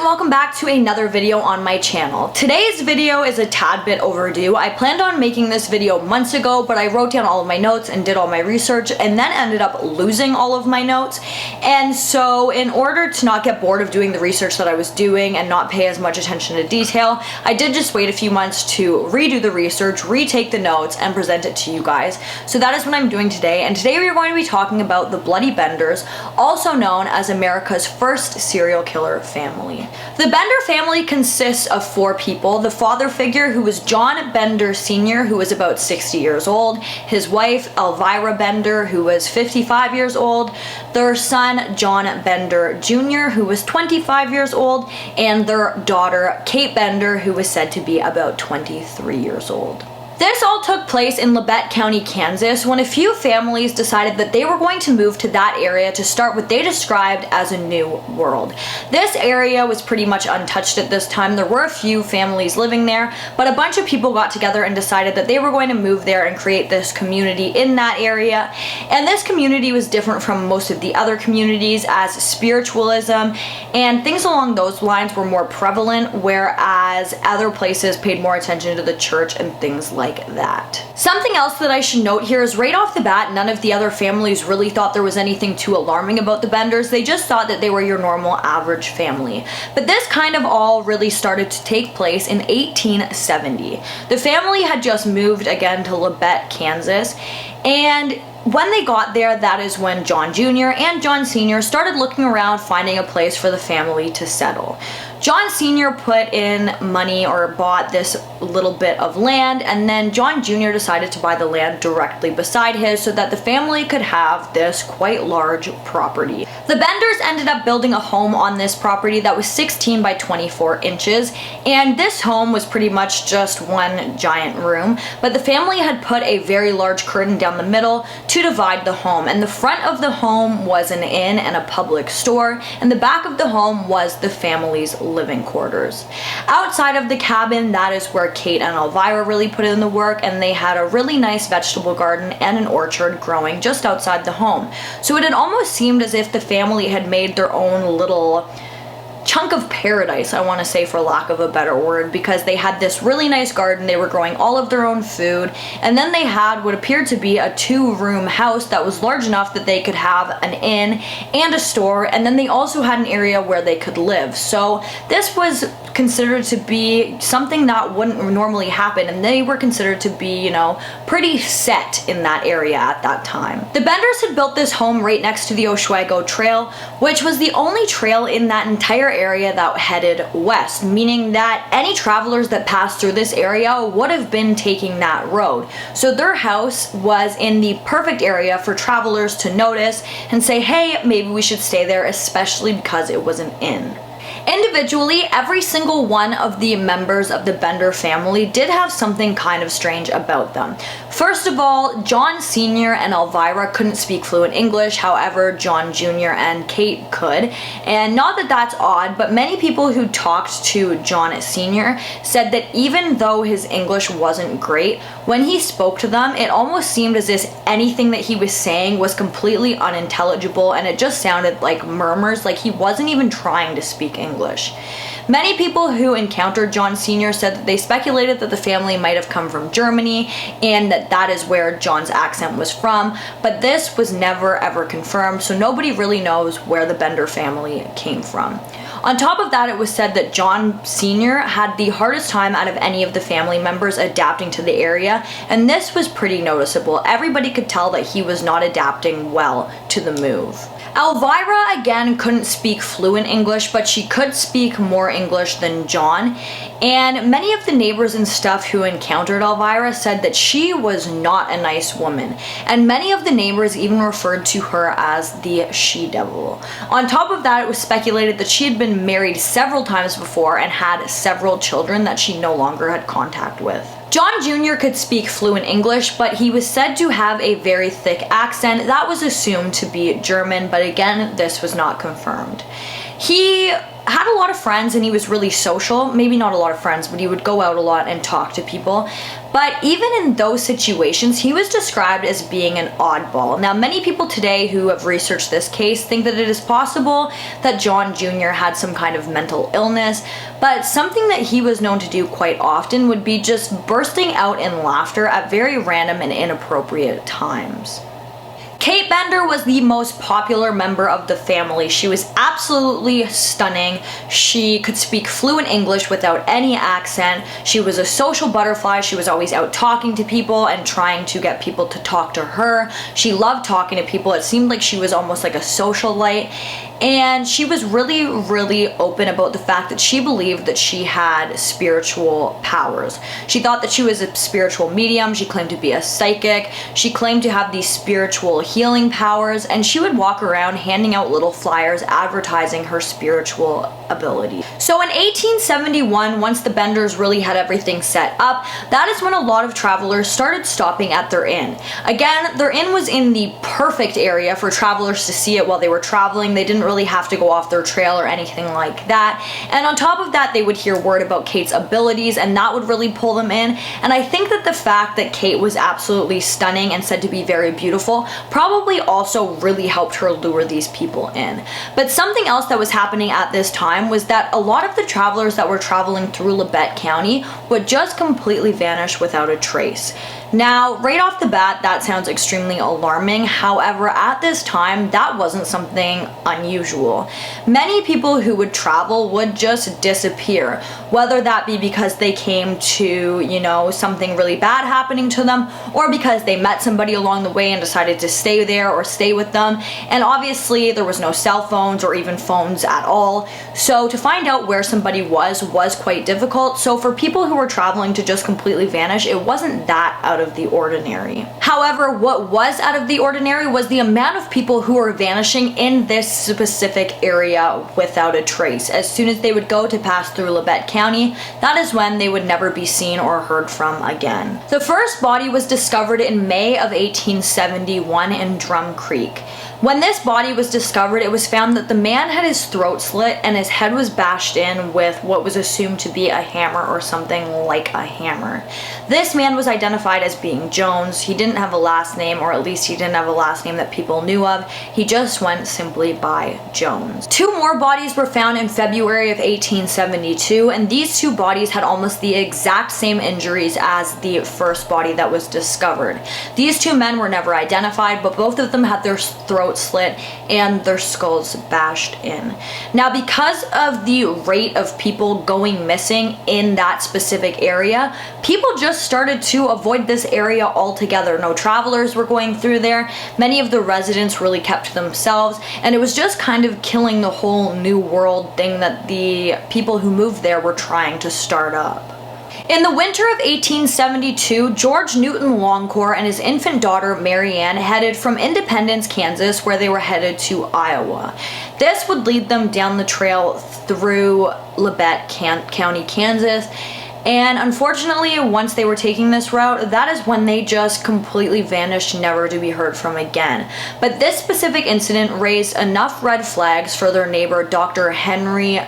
and welcome back to another video on my channel. Today's video is a tad bit overdue. I planned on making this video months ago, but I wrote down all of my notes and did all my research and then ended up losing all of my notes. And so in order to not get bored of doing the research that I was doing and not pay as much attention to detail, I did just wait a few months to redo the research, retake the notes, and present it to you guys. So that is what I'm doing today, and today we are going to be talking about the Bloody Benders, also known as America's first serial killer family. The Bender family consists of 4 people. The father figure, who was John Bender Sr., who was about 60 years old, his wife Elvira Bender, who was 55 years old, their son John Bender Jr., who was 25 years old, and their daughter Kate Bender, who was said to be about 23 years old. This all took place in Labette County, Kansas, when a few families decided that they were going to move to that area to start what they described as a new world. This area was pretty much untouched at this time. There were a few families living there, but a bunch of people got together and decided that they were going to move there and create this community in that area. And this community was different from most of the other communities, as spiritualism and things along those lines were more prevalent, whereas other places paid more attention to the church and things like that. Something else that I should note here is right off the bat, none of the other families really thought there was anything too alarming about the Benders. They just thought that they were your normal average family. But this kind of all really started to take place in 1870. The family had just moved again to Labette, Kansas, and when they got there, that is when John Jr. and John Sr. started looking around, finding a place for the family to settle. John Sr. put in money or bought this little bit of land, and then John Jr. decided to buy the land directly beside his so that the family could have this quite large property. The Benders ended up building a home on this property that was 16 by 24 inches, and this home was pretty much just one giant room, but the family had put a very large curtain down the middle to divide the home, and the front of the home was an inn and a public store, and the back of the home was the family's living quarters. Outside of the cabin, that is where Kate and Elvira really put in the work, and they had a really nice vegetable garden and an orchard growing just outside the home. So it had almost seemed as if the family had made their own little chunk of paradise, I want to say, for lack of a better word, because they had this really nice garden, they were growing all of their own food, and then they had what appeared to be a 2-room house that was large enough that they could have an inn and a store, and then they also had an area where they could live. So this was considered to be something that wouldn't normally happen, and they were considered to be, you know, pretty set in that area at that time. The Benders had built this home right next to the Oswego Trail, which was the only trail in that entire area that headed west, meaning that any travelers that passed through this area would have been taking that road. So their house was in the perfect area for travelers to notice and say, hey, maybe we should stay there, especially because it was an inn. Individually, every single one of the members of the Bender family did have something kind of strange about them. First of all, John Sr. and Elvira couldn't speak fluent English, however, John Jr. and Kate could. And not that that's odd, but many people who talked to John Sr. said that even though his English wasn't great, when he spoke to them, it almost seemed as if anything that he was saying was completely unintelligible, and it just sounded like murmurs, like he wasn't even trying to speak English. Many people who encountered John Sr. said that they speculated that the family might have come from Germany and that that is where John's accent was from, but this was never ever confirmed, so nobody really knows where the Bender family came from. On top of that, it was said that John Sr. had the hardest time out of any of the family members adapting to the area, and this was pretty noticeable. Everybody could tell that he was not adapting well to the move. Elvira, again, couldn't speak fluent English, but she could speak more English than John, and many of the neighbors and stuff who encountered Elvira said that she was not a nice woman, and many of the neighbors even referred to her as the she-devil. On top of that, it was speculated that she had been married several times before and had several children that she no longer had contact with. John Jr. could speak fluent English, but he was said to have a very thick accent that was assumed to be German, but again, this was not confirmed. He had a lot of friends and he was really social. Maybe not a lot of friends, but he would go out a lot and talk to people. But even in those situations, he was described as being an oddball. Now, many people today who have researched this case think that it is possible that John Jr. had some kind of mental illness, but something that he was known to do quite often would be just bursting out in laughter at very random and inappropriate times. Kate Bender was the most popular member of the family. She was absolutely stunning. She could speak fluent English without any accent. She was a social butterfly. She was always out talking to people and trying to get people to talk to her. She loved talking to people. It seemed like she was almost like a socialite. And she was really, really open about the fact that she believed that she had spiritual powers. She thought that she was a spiritual medium. She claimed to be a psychic. She claimed to have these spiritual healing powers, and she would walk around handing out little flyers advertising her spiritual ability. So in 1871, once the Benders really had everything set up, that is when a lot of travelers started stopping at their inn. Again, their inn was in the perfect area for travelers to see it while they were traveling. They didn't really have to go off their trail or anything like that. And on top of that, they would hear word about Kate's abilities, and that would really pull them in. And I think that the fact that Kate was absolutely stunning and said to be very beautiful probably also really helped her lure these people in. But something else that was happening at this time was that a lot of the travelers that were traveling through Labette County would just completely vanish without a trace. Now, right off the bat, that sounds extremely alarming. However, at this time, that wasn't something unusual. Many people who would travel would just disappear, whether that be because they came to, something really bad happening to them, or because they met somebody along the way and decided to stay there or stay with them. And obviously, there was no cell phones or even phones at all. So to find out where somebody was quite difficult. So for people who were traveling to just completely vanish, it wasn't that out of the ordinary. However, what was out of the ordinary was the amount of people who were vanishing in this specific area without a trace. As soon as they would go to pass through Labette County, that is when they would never be seen or heard from again. The first body was discovered in May of 1871 in Drum Creek. When this body was discovered, it was found that the man had his throat slit and his head was bashed in with what was assumed to be a hammer or something like a hammer. This man was identified as being Jones. He didn't have a last name, or at least he didn't have a last name that people knew of. He just went simply by Jones. Two more bodies were found in February of 1872, and these two bodies had almost the exact same injuries as the first body that was discovered. These two men were never identified, but both of them had their throats slit and their skulls bashed in. Now, because of the rate of people going missing in that specific area, people just started to avoid this area altogether. No travelers were going through there. Many of the residents really kept to themselves, and it was just kind of killing the whole new world thing that the people who moved there were trying to start up. In the winter of 1872, George Newton Longcore and his infant daughter Mary Ann headed from Independence, Kansas, where they were headed to Iowa. This would lead them down the trail through Labette County, Kansas. And unfortunately, once they were taking this route, that is when they just completely vanished, never to be heard from again. But this specific incident raised enough red flags for their neighbor, Dr. Henry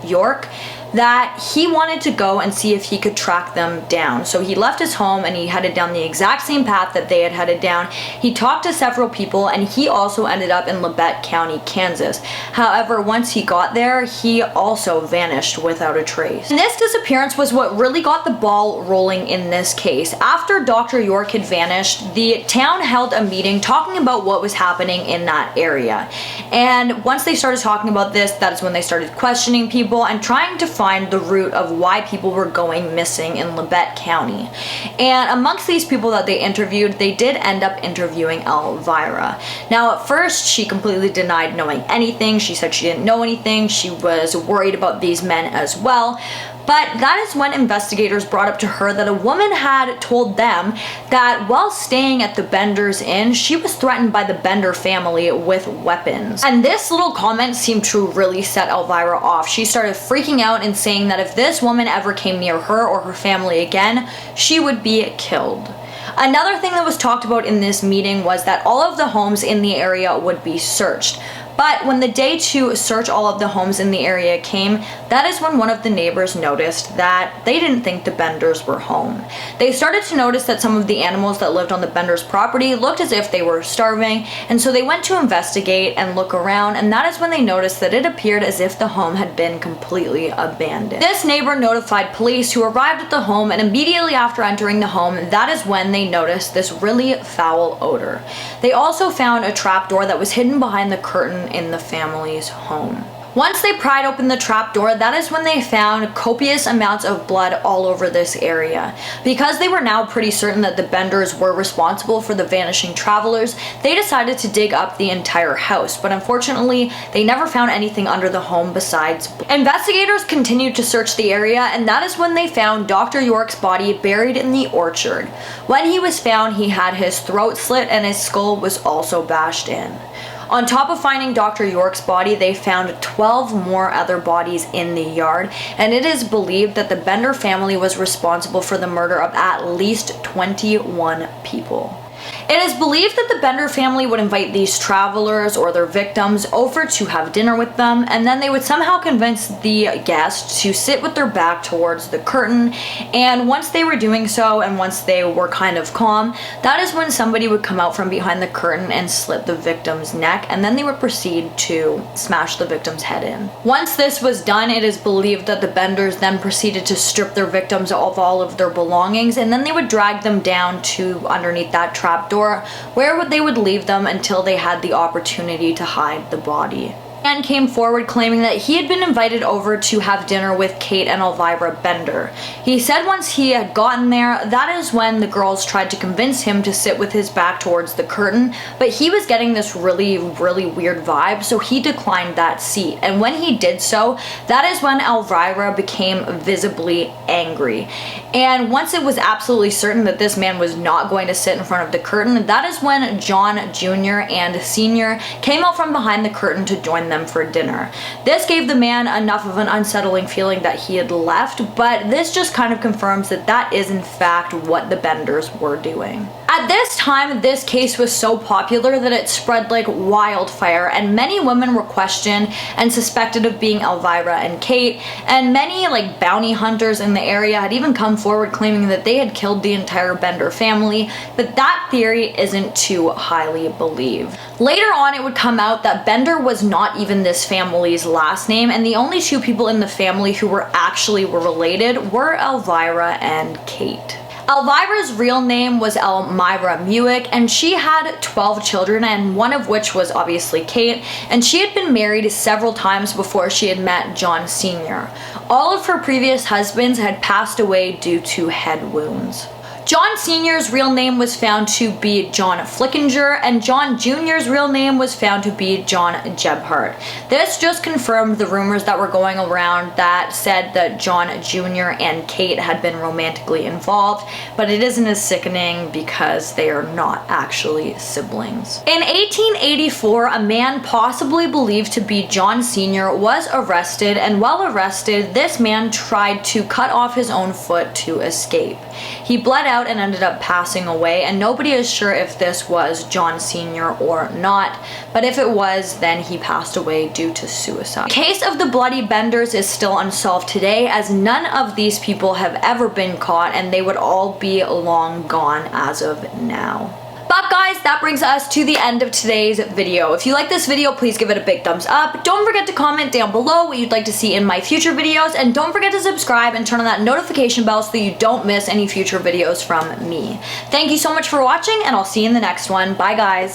York, that he wanted to go and see if he could track them down. So he left his home and he headed down the exact same path that they had headed down. He talked to several people, and he also ended up in Labette County, Kansas. However, once he got there, he also vanished without a trace. And this disappearance was what really got the ball rolling in this case. After Dr. York had vanished, the town held a meeting talking about what was happening in that area. And once they started talking about this, that is when they started questioning people and trying to find the root of why people were going missing in Labette County. And amongst these people that they interviewed, they did end up interviewing Elvira. Now, at first, she completely denied knowing anything. She said she didn't know anything. She was worried about these men as well. But that is when investigators brought up to her that a woman had told them that while staying at the Benders Inn, she was threatened by the Bender family with weapons. And this little comment seemed to really set Elvira off. She started freaking out and saying that if this woman ever came near her or her family again, she would be killed. Another thing that was talked about in this meeting was that all of the homes in the area would be searched. But when the day to search all of the homes in the area came, that is when one of the neighbors noticed that they didn't think the Benders were home. They started to notice that some of the animals that lived on the Benders' property looked as if they were starving, and so they went to investigate and look around, and that is when they noticed that it appeared as if the home had been completely abandoned. This neighbor notified police, who arrived at the home, and immediately after entering the home, that is when they noticed this really foul odor. They also found a trapdoor that was hidden behind the curtain in the family's home. Once they pried open the trapdoor, that is when they found copious amounts of blood all over this area. Because they were now pretty certain that the Benders were responsible for the vanishing travelers, they decided to dig up the entire house, but unfortunately, they never found anything under the home besides blood. Investigators continued to search the area, and that is when they found Dr. York's body buried in the orchard. When he was found, he had his throat slit and his skull was also bashed in. On top of finding Dr. York's body, they found 12 more other bodies in the yard, and it is believed that the Bender family was responsible for the murder of at least 21 people. It is believed that the Bender family would invite these travelers or their victims over to have dinner with them, and then they would somehow convince the guests to sit with their back towards the curtain, and once they were doing so and once they were kind of calm, that is when somebody would come out from behind the curtain and slit the victim's neck, and then they would proceed to smash the victim's head in. Once this was done, it is believed that the Benders then proceeded to strip their victims of all of their belongings, and then they would drag them down to underneath that trapdoor, where they would leave them until they had the opportunity to hide the body. Man came forward claiming that he had been invited over to have dinner with Kate and Elvira Bender. He said once he had gotten there, that is when the girls tried to convince him to sit with his back towards the curtain, but he was getting this really weird vibe, so he declined that seat. And when he did so, that is when Elvira became visibly angry. And once it was absolutely certain that this man was not going to sit in front of the curtain, that is when John Jr. and Sr. came out from behind the curtain to join them for dinner. This gave the man enough of an unsettling feeling that he had left, but this just kind of confirms that that is in fact what the Benders were doing. At this time, this case was so popular that it spread like wildfire, and many women were questioned and suspected of being Elvira and Kate, and many like bounty hunters in the area had even come forward claiming that they had killed the entire Bender family, but that theory isn't too highly believed. Later on, it would come out that Bender was not even this family's last name, and the only two people in the family who were related were Elvira and Kate. Elvira's real name was Elmira Muick, and she had 12 children, and one of which was obviously Kate, and she had been married several times before she had met John Sr. All of her previous husbands had passed away due to head wounds. John Sr.'s real name was found to be John Flickinger, and John Jr.'s real name was found to be John Gebhardt. This just confirmed the rumors that were going around that said that John Jr. and Kate had been romantically involved, but it isn't as sickening because they are not actually siblings. In 1884, a man possibly believed to be John Sr. was arrested, and while arrested, this man tried to cut off his own foot to escape. He bled out and ended up passing away, and nobody is sure if this was John Sr. or not, but if it was, then he passed away due to suicide. The case of the Bloody Benders is still unsolved today, as none of these people have ever been caught, and they would all be long gone as of now. But guys, that brings us to the end of today's video. If you like this video, please give it a big thumbs up. Don't forget to comment down below what you'd like to see in my future videos, and don't forget to subscribe and turn on that notification bell so that you don't miss any future videos from me. Thank you so much for watching, and I'll see you in the next one. Bye guys.